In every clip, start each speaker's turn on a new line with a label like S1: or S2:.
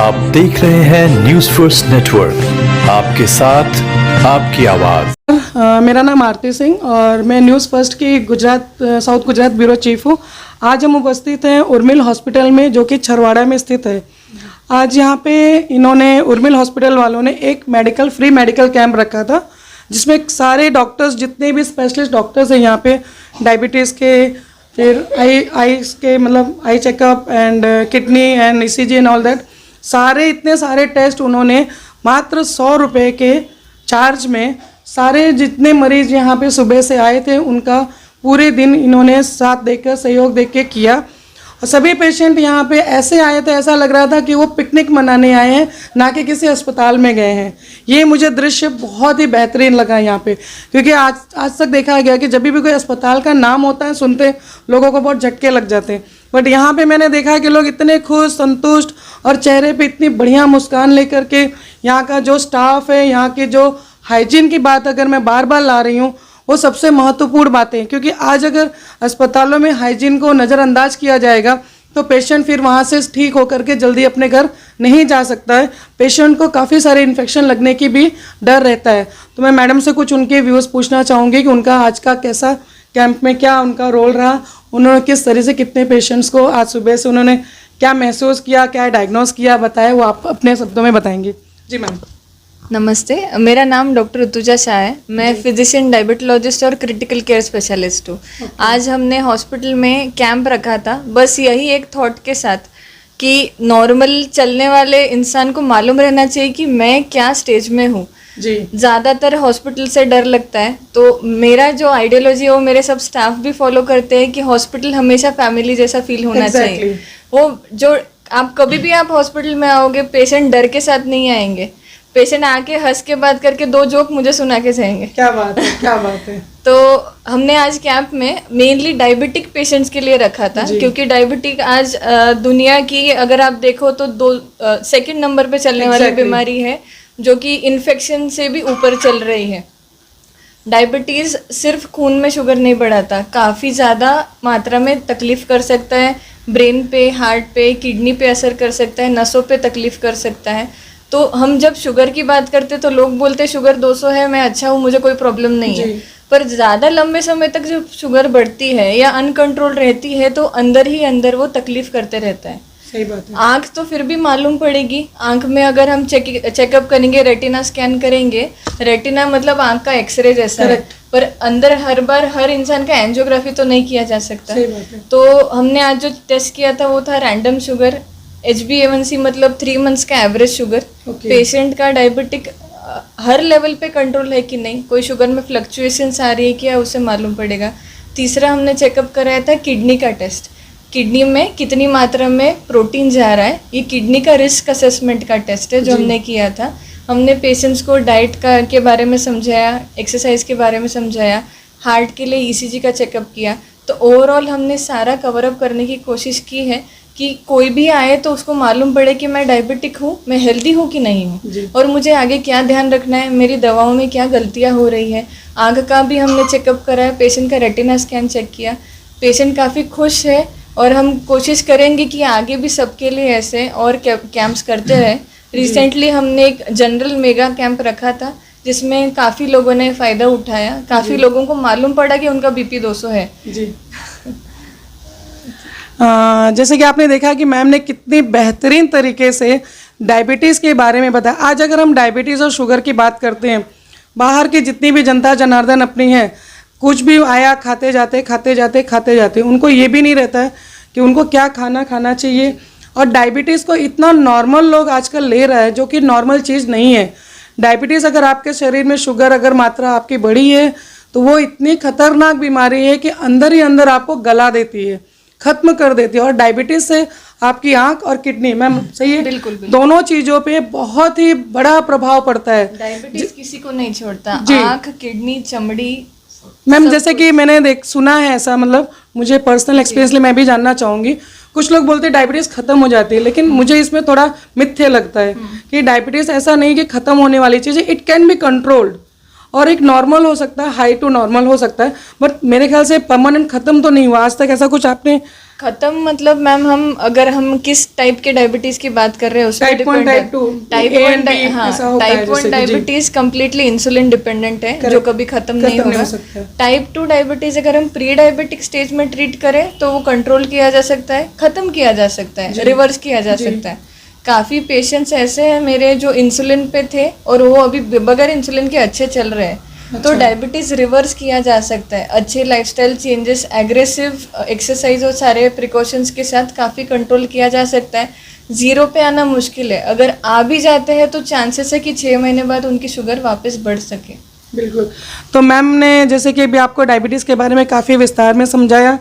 S1: आप देख रहे हैं न्यूज फर्स्ट नेटवर्क, आपके साथ आपकी आवाज।
S2: मेरा नाम आरती सिंह और मैं न्यूज़ फर्स्ट की साउथ गुजरात ब्यूरो चीफ हूँ। आज हम उपस्थित हैं उर्मिल हॉस्पिटल में, जो कि छरवाड़ा में स्थित है। आज यहाँ पे इन्होंने उर्मिल हॉस्पिटल वालों ने एक फ्री मेडिकल कैंप रखा था, जिसमें सारे डॉक्टर्स, जितने भी स्पेशलिस्ट डॉक्टर्स हैं यहाँ पे, डायबिटीज़ के, फिर आईज के, मतलब eye checkup and kidney and ECG and all that, इतने सारे टेस्ट उन्होंने मात्र 100 रुपये के चार्ज में, सारे जितने मरीज यहाँ पे सुबह से आए थे उनका पूरे दिन इन्होंने साथ देकर, सहयोग देकर किया। और सभी पेशेंट यहाँ पे ऐसे आए थे, ऐसा लग रहा था कि वो पिकनिक मनाने आए हैं, ना कि किसी अस्पताल में गए हैं। ये मुझे दृश्य बहुत ही बेहतरीन लगा यहाँ पे, क्योंकि आज तक देखा गया कि जब भी कोई अस्पताल का नाम होता है, सुनते लोगों को बहुत झटके लग जाते हैं, बट यहाँ पे मैंने देखा कि लोग इतने खुश, संतुष्ट और चेहरे पे इतनी बढ़िया मुस्कान लेकर के, यहाँ का जो स्टाफ है, यहाँ के जो हाइजीन की बात अगर मैं बार बार ला रही हूँ, वो सबसे महत्वपूर्ण बातें हैं। क्योंकि आज अगर अस्पतालों में हाइजीन को नज़रअंदाज किया जाएगा तो पेशेंट फिर वहाँ से ठीक होकर के जल्दी अपने घर नहीं जा सकता है। पेशेंट को काफ़ी सारे इन्फेक्शन लगने की भी डर रहता है। तो मैं मैडम से कुछ उनके व्यूज़ पूछना चाहूँगी कि उनका आज का कैसा कैंप में क्या उनका रोल रहा, उन्होंने किस तरह से कितने पेशेंट्स को आज सुबह से उन्होंने क्या महसूस किया, क्या डायग्नोस किया, बताए, वो आप अपने शब्दों में बताएंगे। जी मैम।
S3: नमस्ते, मेरा नाम डॉक्टर ऋतुजा शाह है। मैं फिजिशियन, डायबिटोलॉजिस्ट और क्रिटिकल केयर स्पेशलिस्ट हूँ। आज हमने हॉस्पिटल में कैंप रखा था, बस यही एक थॉट के साथ कि नॉर्मल चलने वाले इंसान को मालूम रहना चाहिए कि मैं क्या स्टेज में हूँ। जी, ज़्यादातर हॉस्पिटल से डर लगता है, तो मेरा जो आइडियोलॉजी है वो मेरे सब स्टाफ भी फॉलो करते हैं कि हॉस्पिटल हमेशा फैमिली जैसा फील होना चाहिए। वो जो आप कभी भी आप हॉस्पिटल में आओगे, पेशेंट डर के साथ नहीं आएंगे, पेशेंट आके हंस के बात करके 2 जोक मुझे सुना के जाएंगे। क्या बात है, क्या बात है। तो हमने आज कैंप में मेनली डायबिटिक पेशेंट्स के लिए रखा था, क्योंकि डायबिटिक आज दुनिया की अगर आप देखो तो सेकंड नंबर पे चलने वाली बीमारी है, जो कि इन्फेक्शन से भी ऊपर चल रही है। डायबिटीज़ सिर्फ खून में शुगर नहीं बढ़ाता, काफ़ी ज़्यादा मात्रा में तकलीफ़ कर सकता है, ब्रेन पे, हार्ट पे, किडनी पे असर कर सकता है, नसों पे तकलीफ़ कर सकता है। तो हम जब शुगर की बात करते तो लोग बोलते शुगर 200 है, मैं अच्छा हूँ, मुझे कोई प्रॉब्लम नहीं है। पर ज़्यादा लंबे समय तक जब शुगर बढ़ती है या अनकंट्रोल रहती है तो अंदर ही अंदर वो तकलीफ करते रहता है। सही बात है। आँख तो फिर भी मालूम पड़ेगी, आँख में अगर हम चेकअप करेंगे, रेटिना स्कैन करेंगे, रेटिना मतलब आँख का एक्सरे जैसा है, पर अंदर हर बार हर इंसान का एंजियोग्राफी तो नहीं किया जा सकता। तो हमने आज जो टेस्ट किया था वो था रैंडम शुगर, HbA1c मतलब 3 मंथ्स का एवरेज शुगर। पेशेंट का डायबिटिक हर लेवल पे कंट्रोल है कि नहीं, कोई शुगर में फ्लक्चुएशंस आ रही है क्या, उसे मालूम पड़ेगा। तीसरा हमने चेकअप कराया था किडनी का टेस्ट, किडनी में कितनी मात्रा में प्रोटीन जा रहा है, ये किडनी का रिस्क असेसमेंट का टेस्ट है जो हमने किया था। हमने पेशेंट्स को डाइट के बारे में समझाया, एक्सरसाइज के बारे में समझाया, हार्ट के लिए ECG का चेकअप किया। तो ओवरऑल हमने सारा कवर अप करने की कोशिश की है कि कोई भी आए तो उसको मालूम पड़े कि मैं डायबिटिक हूँ, मैं हेल्दी हूँ कि नहीं हूँ, और मुझे आगे क्या ध्यान रखना है, मेरी दवाओं में क्या गलतियाँ हो रही है। आँख का भी हमने चेकअप कराया, पेशेंट का रेटिना स्कैन चेक किया, पेशेंट काफ़ी खुश है। और हम कोशिश करेंगे कि आगे भी सबके लिए ऐसे और कैंप्स करते रहे। रिसेंटली हमने एक जनरल मेगा कैंप रखा था, जिसमें काफ़ी लोगों ने फ़ायदा उठाया, काफ़ी लोगों को मालूम पड़ा कि उनका BP 200 है। जी।
S2: जैसे कि आपने देखा कि मैम ने कितनी बेहतरीन तरीके से डायबिटीज़ के बारे में बताया। आज अगर हम डायबिटीज़ और शुगर की बात करते हैं, बाहर की जितनी भी जनता जनार्दन अपनी है, कुछ भी आया खाते जाते, उनको ये भी नहीं रहता है कि उनको क्या खाना चाहिए। और डायबिटीज़ को इतना नॉर्मल लोग आजकल ले रहा है, जो कि नॉर्मल चीज़ नहीं है। डायबिटीज़ अगर आपके शरीर में शुगर अगर मात्रा आपकी बढ़ी है तो वो इतनी खतरनाक बीमारी है कि अंदर ही अंदर आपको गला देती है, खत्म कर देती है। और डायबिटीज से आपकी आंख और किडनी, मैम सही है, बिल्कुल, दोनों चीजों पे बहुत ही बड़ा प्रभाव पड़ता है।
S3: डायबिटीज किसी को नहीं छोड़ता, आंख, किडनी, चमड़ी।
S2: मैम जैसे कि मैंने सुना है ऐसा, मतलब मुझे पर्सनल एक्सपीरियंसली मैं भी जानना चाहूँगी। कुछ लोग बोलते हैं डायबिटीज़ खत्म हो जाती है, लेकिन मुझे इसमें थोड़ा मिथ्य लगता है कि डायबिटीज़ ऐसा नहीं कि खत्म होने वाली चीज़ है। इट कैन बी कंट्रोल्ड, और एक नॉर्मल हो सकता है, हाई टू नॉर्मल हो सकता है, बट मेरे ख्याल से परमानेंट खत्म तो नहीं हुआ आज तक। ऐसा कुछ आपने
S3: ख़त्म मतलब मैम हम अगर हम किस टाइप के डायबिटीज की बात कर रहे हैं उसमें
S2: Type 1, Type 2,
S3: type
S2: A
S3: 1
S2: and B ऐसा होता है
S3: टाइप
S2: जैसे
S3: 1
S2: कि, जी।
S3: डायबिटीज कम्प्लीटली इंसुलिन डिपेंडेंट है, जो
S2: Correct.
S3: कभी खत्म नहीं
S2: खत्म नहीं
S3: होगा।
S2: हो सकता है।
S3: टाइप 2 डायबिटीज अगर हम प्री डायबिटिक स्टेज में ट्रीट करें तो वो कंट्रोल किया जा सकता है, खत्म किया जा सकता है, रिवर्स किया जा सकता है। काफ़ी पेशेंट्स ऐसे हैं मेरे जो इंसुलिन पे थे और वो अभी बगैर इंसुलिन के अच्छे चल रहे हैं। तो डायबिटीज़ रिवर्स किया जा सकता है, अच्छे लाइफस्टाइल चेंजेस, एग्रेसिव एक्सरसाइज और सारे प्रिकॉशंस के साथ काफ़ी कंट्रोल किया जा सकता है। ज़ीरो पे आना मुश्किल है, अगर आ भी जाते हैं तो चांसेस है कि 6 महीने बाद उनकी शुगर वापस बढ़ सके।
S2: बिल्कुल। तो मैम ने जैसे कि अभी आपको डायबिटीज़ के बारे में काफ़ी विस्तार में समझाया।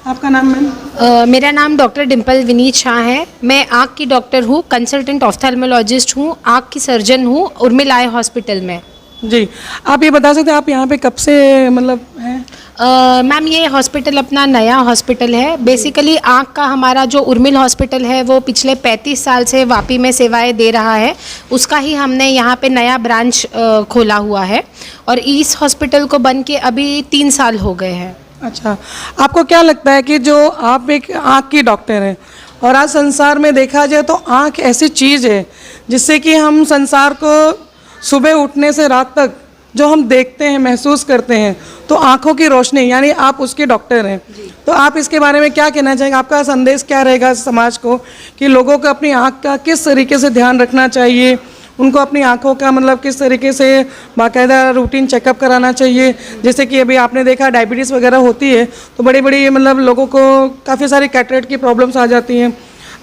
S2: आपका नाम मैम?
S4: मेरा नाम डॉक्टर डिम्पल विनीत शाह है। मैं आँख की डॉक्टर हूँ, कंसल्टेंट ऑफ्थेल्मोलॉजिस्ट हूँ, आँख की सर्जन हूँ उर्मिल आई हॉस्पिटल में।
S2: जी, आप ये बता सकते हैं आप यहाँ पे कब से मतलब हैं?
S4: मैम ये हॉस्पिटल अपना नया हॉस्पिटल है। बेसिकली आँख का हमारा जो उर्मिल हॉस्पिटल है वो पिछले 35 साल से वापी में सेवाएं दे रहा है, उसका ही हमने यहाँ पे नया ब्रांच खोला हुआ है और इस हॉस्पिटल को बन के अभी 3 साल हो गए हैं।
S2: अच्छा, आपको क्या लगता है कि जो आप एक आँख की डॉक्टर हैं और आज संसार में देखा जाए तो आँख ऐसी चीज़ है जिससे कि हम संसार को सुबह उठने से रात तक जो हम देखते हैं, महसूस करते हैं, तो आँखों की रोशनी, यानी आप उसके डॉक्टर हैं। तो आप इसके बारे में क्या कहना चाहेंगे? आपका संदेश क्या रहेगा समाज को कि लोगों को अपनी आँख का किस तरीके से ध्यान रखना चाहिए, उनको अपनी आँखों का मतलब किस तरीके से बाकायदा रूटीन चेकअप कराना चाहिए? जैसे कि अभी आपने देखा डायबिटीज़ वगैरह होती है तो बड़ी बड़ी मतलब लोगों को काफ़ी सारी कैटरेक्ट की प्रॉब्लम्स आ जाती हैं,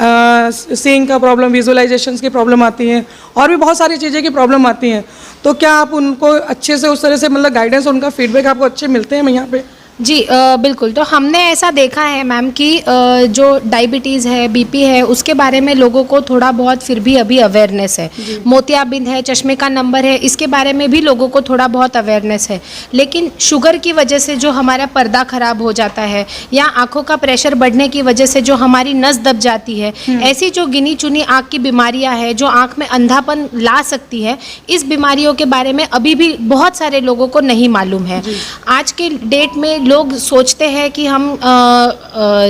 S2: सीइंग का प्रॉब्लम, विजुअलाइजेशंस की प्रॉब्लम आती हैं और भी बहुत सारी चीज़ें की प्रॉब्लम आती हैं। तो क्या आप उनको अच्छे से उस तरह से मतलब गाइडेंस, उनका फीडबैक आपको अच्छे मिलते हैं यहाँ पे?
S4: जी बिल्कुल। तो हमने ऐसा देखा है मैम कि जो डायबिटीज़ है, बीपी है, उसके बारे में लोगों को थोड़ा बहुत फिर भी अभी अवेयरनेस है। मोतियाबिंद है, चश्मे का नंबर है, इसके बारे में भी लोगों को थोड़ा बहुत अवेयरनेस है। लेकिन शुगर की वजह से जो हमारा पर्दा ख़राब हो जाता है या आँखों का प्रेशर बढ़ने की वजह से जो हमारी नस दब जाती है, ऐसी जो गिनी चुनी आँख की बीमारियाँ हैं जो आँख में अंधापन ला सकती है, इस बीमारियों के बारे में अभी भी बहुत सारे लोगों को नहीं मालूम है। आज के डेट में लोग सोचते हैं कि हम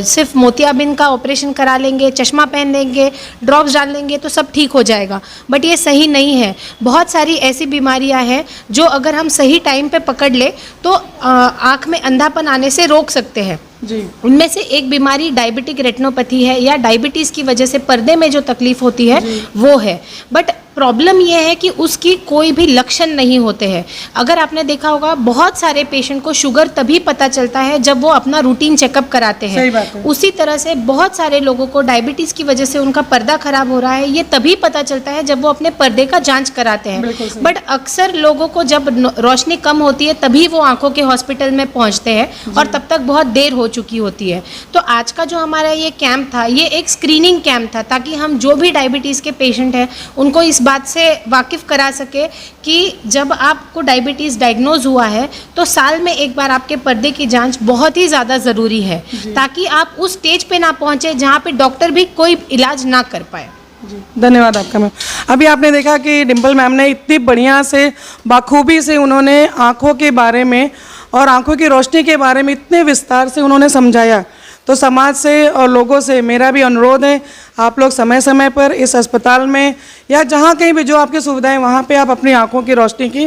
S4: सिर्फ मोतियाबिंद का ऑपरेशन करा लेंगे, चश्मा पहन लेंगे, ड्रॉप्स डाल लेंगे तो सब ठीक हो जाएगा, बट ये सही नहीं है। बहुत सारी ऐसी बीमारियां हैं जो अगर हम सही टाइम पे पकड़ ले तो आँख में अंधापन आने से रोक सकते हैं।
S2: जी,
S4: उनमें से एक बीमारी डायबिटिक रेटिनोपैथी है या डायबिटीज़ की वजह से पर्दे में जो तकलीफ होती है वो है। बट प्रॉब्लम ये है कि उसकी कोई भी लक्षण नहीं होते हैं। अगर आपने देखा होगा बहुत सारे पेशेंट को शुगर तभी पता चलता है जब वो अपना रूटीन चेकअप कराते हैं।
S2: सही बात है।
S4: उसी तरह से बहुत सारे लोगों को डायबिटीज़ की वजह से उनका पर्दा खराब हो रहा है, ये तभी पता चलता है जब वो अपने पर्दे का जांच कराते हैं। बट अक्सर लोगों को जब रोशनी कम होती है तभी वो आंखों के हॉस्पिटल में पहुंचते हैं और तब तक बहुत देर हो चुकी होती है। तो आज का जो हमारा ये कैंप था, ये एक स्क्रीनिंग कैंप था ताकि हम जो भी डायबिटीज़ के पेशेंट हैं उनको इस बात से वाकिफ़ करा सके कि जब आपको डायबिटीज़ डायग्नोज हुआ है तो साल में एक बार आपके पर्दे की जांच बहुत ही ज़्यादा ज़रूरी है ताकि आप उस स्टेज पे ना पहुंचे जहां पे डॉक्टर भी कोई इलाज ना कर पाए।
S2: जी, धन्यवाद आपका मैम। अभी आपने देखा कि डिम्पल मैम ने इतनी बढ़िया से, बाखूबी से उन्होंने आँखों के बारे में और आँखों की रोशनी के बारे में इतने विस्तार से उन्होंने समझाया। तो समाज से और लोगों से मेरा भी अनुरोध है, आप लोग समय समय पर इस अस्पताल में या जहाँ कहीं भी जो आपकी सुविधाएं वहाँ पे आप अपनी आँखों की रोशनी की।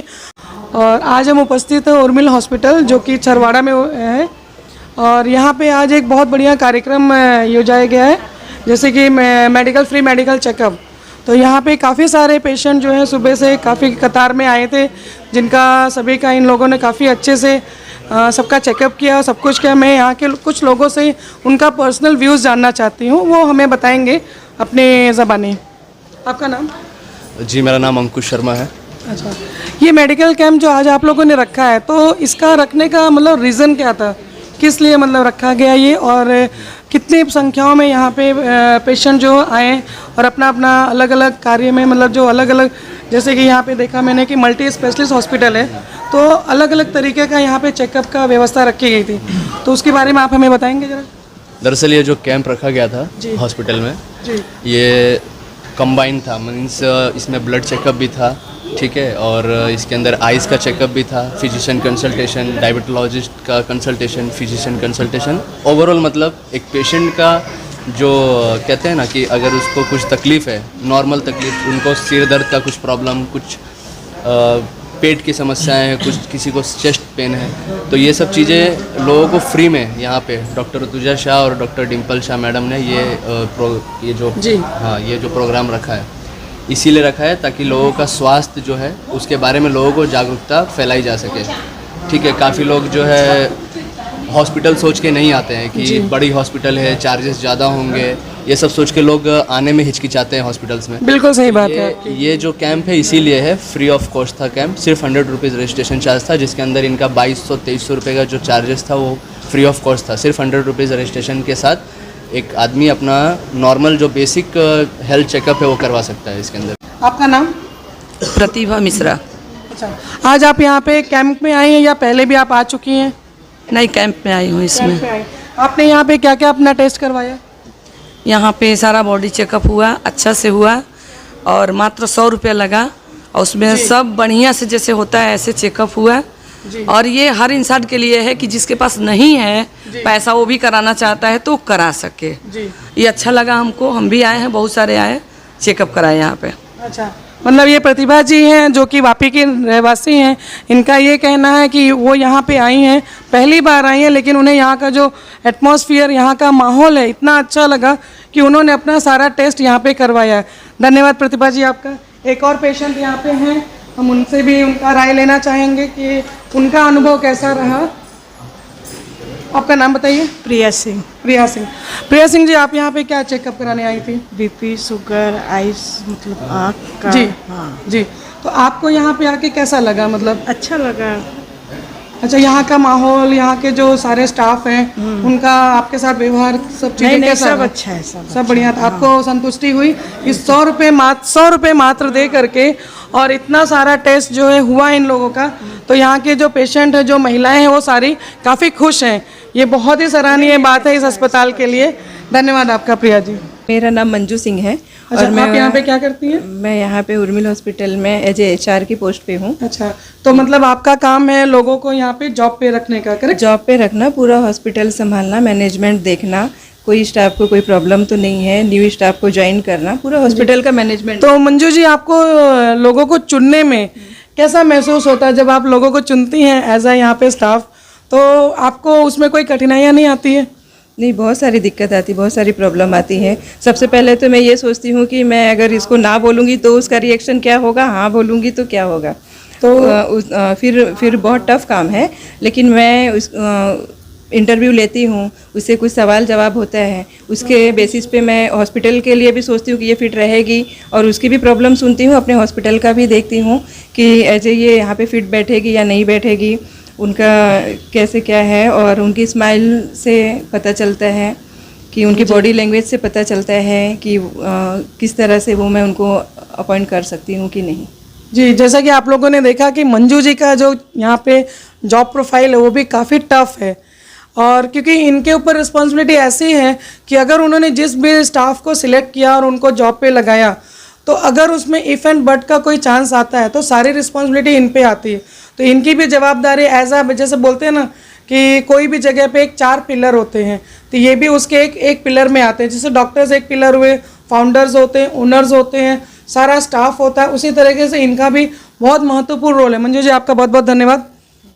S2: और आज हम उपस्थित हैं उर्मिल हॉस्पिटल जो कि छरवाड़ा में है और यहाँ पे आज एक बहुत बढ़िया कार्यक्रम योजाया गया है, जैसे कि मेडिकल फ्री मेडिकल चेकअप। तो यहाँ पे काफ़ी सारे पेशेंट जो हैं सुबह से काफ़ी कतार में आए थे, जिनका सभी का इन लोगों ने काफ़ी अच्छे से सबका चेकअप किया, सब कुछ किया। मैं यहाँ के कुछ लोगों से उनका पर्सनल व्यूज़ जानना चाहती हूँ, वो हमें बताएंगे अपने ज़बानी। आपका नाम?
S5: जी, मेरा नाम अंकुश शर्मा है।
S2: अच्छा, ये मेडिकल कैंप जो आज आप लोगों ने रखा है तो इसका रखने का मतलब रीज़न क्या था, किस लिए मतलब रखा गया ये, और कितनी संख्याओं में यहाँ पे पेशेंट जो आए और अपना अपना अलग अलग कार्य में मतलब जो अलग अलग, जैसे कि यहाँ पे देखा मैंने कि मल्टी स्पेशलिस्ट हॉस्पिटल है तो अलग अलग तरीके का यहाँ पे चेकअप का व्यवस्था रखी गई थी, तो उसके बारे में आप हमें बताएंगे ज़रा।
S5: दरअसल ये जो कैंप रखा गया था हॉस्पिटल में, ये कंबाइन था, मीन्स इसमें ब्लड चेकअप भी था, ठीक है, और इसके अंदर आइज़ का चेकअप भी था, फिजिशियन कंसल्टेशन, डायबिटोलॉजिस्ट का कंसल्टेशन, फिजिशियन कंसल्टेशन। ओवरऑल मतलब एक पेशेंट का जो कहते हैं ना कि अगर उसको कुछ तकलीफ़ है, नॉर्मल तकलीफ़, उनको सिर दर्द का कुछ प्रॉब्लम, कुछ पेट की समस्याएं हैं, कुछ किसी को चेस्ट पेन है, तो ये सब चीज़ें लोगों को फ्री में यहाँ पे डॉक्टर ऋतुजा शाह और डॉक्टर डिम्पल शाह मैडम ने ये जो प्रोग्राम रखा है, इसीलिए रखा है ताकि लोगों का स्वास्थ्य जो है उसके बारे में लोगों को जागरूकता फैलाई जा सके। ठीक है, काफ़ी लोग जो है हॉस्पिटल सोच के नहीं आते हैं कि बड़ी हॉस्पिटल है, चार्जेस ज़्यादा होंगे, ये सब सोच के लोग आने में हिचकिचाते हैं हॉस्पिटल्स में।
S2: बिल्कुल सही बात है।
S5: ये जो कैंप है इसीलिए है, फ्री ऑफ कॉस्ट था कैंप, सिर्फ 100 रुपीज़ रजिस्ट्रेशन चार्ज था, जिसके अंदर इनका 2200-2300 रुपये का जो चार्जेस था वो फ्री ऑफ कॉस्ट था। सिर्फ 100 रुपीज़ रजिस्ट्रेशन के साथ एक आदमी अपना नॉर्मल जो बेसिक हेल्थ चेकअप है वो करवा सकता है इसके अंदर।
S2: आपका नाम?
S6: प्रतिभा मिश्रा।
S2: अच्छा, आज आप यहाँ पे कैंप में आई हैं या पहले भी आप आ चुकी हैं?
S6: नई कैंप में आई हूँ इसमें।
S2: कैंप में आई। आपने यहाँ पे क्या क्या अपना टेस्ट करवाया?
S6: यहाँ पे सारा बॉडी चेकअप हुआ, अच्छा से हुआ, और मात्र 100 रुपया लगा, और उसमें सब बढ़िया से जैसे होता है ऐसे चेकअप हुआ। और ये हर इंसान के लिए है कि जिसके पास नहीं है पैसा, वो भी कराना चाहता है तो करा सके। ये अच्छा लगा हमको, हम भी आए हैं, बहुत सारे आए चेकअप कराए यहाँ पे।
S2: अच्छा, मतलब ये प्रतिभा जी हैं जो कि वापी के रहवासी हैं, इनका ये कहना है कि वो यहाँ पे आई हैं, पहली बार आई हैं, लेकिन उन्हें यहाँ का जो एटमॉस्फेयर, यहाँ का माहौल है, इतना अच्छा लगा कि उन्होंने अपना सारा टेस्ट यहाँ पे करवाया है। धन्यवाद प्रतिभा जी आपका। एक और पेशेंट यहाँ पे हैं, हम उनसे भी उनका राय लेना चाहेंगे कि उनका अनुभव कैसा रहा। आपका नाम बताइए।
S7: प्रिया सिंह।
S2: प्रिया सिंह। प्रिया सिंह जी, आप यहाँ पे क्या चेकअप कराने आई थी?
S7: बीपी, शुगर, आइस, मतलब आँख का।
S2: जी
S7: हाँ,
S2: जी। तो आपको यहाँ पे आके कैसा लगा, मतलब?
S7: अच्छा लगा।
S2: अच्छा, यहाँ का माहौल, यहाँ के जो सारे स्टाफ हैं, उनका आपके साथ व्यवहार, सब चीज़ें कैसा
S7: सब
S2: रहा?
S7: अच्छा है,
S2: सब बढ़िया था। आपको संतुष्टि हुई इस 100 रुपये मात्र दे करके, और इतना सारा टेस्ट जो है हुआ इन लोगों का, तो यहाँ के जो पेशेंट है, जो महिलाएं हैं, वो सारी काफ़ी खुश हैं। ये बहुत ही सराहनीय बात है इस अस्पताल के लिए। धन्यवाद आपका प्रिया जी।
S8: मेरा नाम मंजू सिंह है।
S2: अच्छा,
S8: और
S2: आप यहाँ पे क्या करती हैं?
S8: मैं यहाँ पे उर्मिल हॉस्पिटल में एज ए HR की पोस्ट पे हूँ।
S2: अच्छा, तो मतलब आपका काम है लोगों को यहाँ पे जॉब पे रखने का, करेक्ट?
S8: जॉब पे रखना, पूरा हॉस्पिटल संभालना, मैनेजमेंट देखना, कोई स्टाफ को कोई प्रॉब्लम तो नहीं है, न्यू स्टाफ को ज्वाइन करना, पूरा हॉस्पिटल का मैनेजमेंट।
S2: तो मंजू जी, आपको लोगों को चुनने में कैसा महसूस होता है जब आप लोगों को चुनती हैं एज आ यहाँ पे स्टाफ? तो आपको उसमें कोई कठिनाइयाँ नहीं आती है?
S8: नहीं, बहुत सारी दिक्कत आती, बहुत सारी प्रॉब्लम आती है। सबसे पहले तो मैं ये सोचती हूँ कि मैं अगर इसको ना बोलूँगी तो उसका रिएक्शन क्या होगा, हाँ बोलूँगी तो क्या होगा। तो फिर बहुत टफ काम है, लेकिन मैं उस इंटरव्यू लेती हूँ, उससे कुछ सवाल जवाब होता है, उसके बेसिस पे मैं हॉस्पिटल के लिए भी सोचती हूँ कि ये फिट रहेगी, और उसकी भी प्रॉब्लम सुनती हूँ, अपने हॉस्पिटल का भी देखती हूँ कि ऐसे ये यहाँ पे फिट बैठेगी या नहीं बैठेगी, उनका कैसे क्या है, और उनकी स्माइल से पता चलता है कि उनकी बॉडी लैंग्वेज से पता चलता है कि किस तरह से वो मैं उनको अपॉइंट कर सकती हूँ कि नहीं।
S2: जी, जैसा कि आप लोगों ने देखा कि मंजू जी का जो यहाँ पे जॉब प्रोफाइल है वो भी काफ़ी टफ है, और क्योंकि इनके ऊपर रिस्पॉन्सिबिलिटी ऐसी है कि अगर उन्होंने जिस भी स्टाफ को सिलेक्ट किया और उनको जॉब पे लगाया, तो अगर उसमें इफ़ एंड बट का कोई चांस आता है तो सारी रिस्पॉन्सिबिलिटी इन पे आती है। तो इनकी भी जवाबदारी एज आ, जैसे बोलते हैं ना कि कोई भी जगह पे एक 4 पिलर होते हैं, तो ये भी उसके एक पिलर में आते हैं। जैसे डॉक्टर्स एक पिलर हुए, फाउंडर्स होते हैं, ओनर्स होते हैं, सारा स्टाफ होता है, उसी तरीके से इनका भी बहुत महत्वपूर्ण रोल है। मंजू जी, आपका बहुत बहुत धन्यवाद।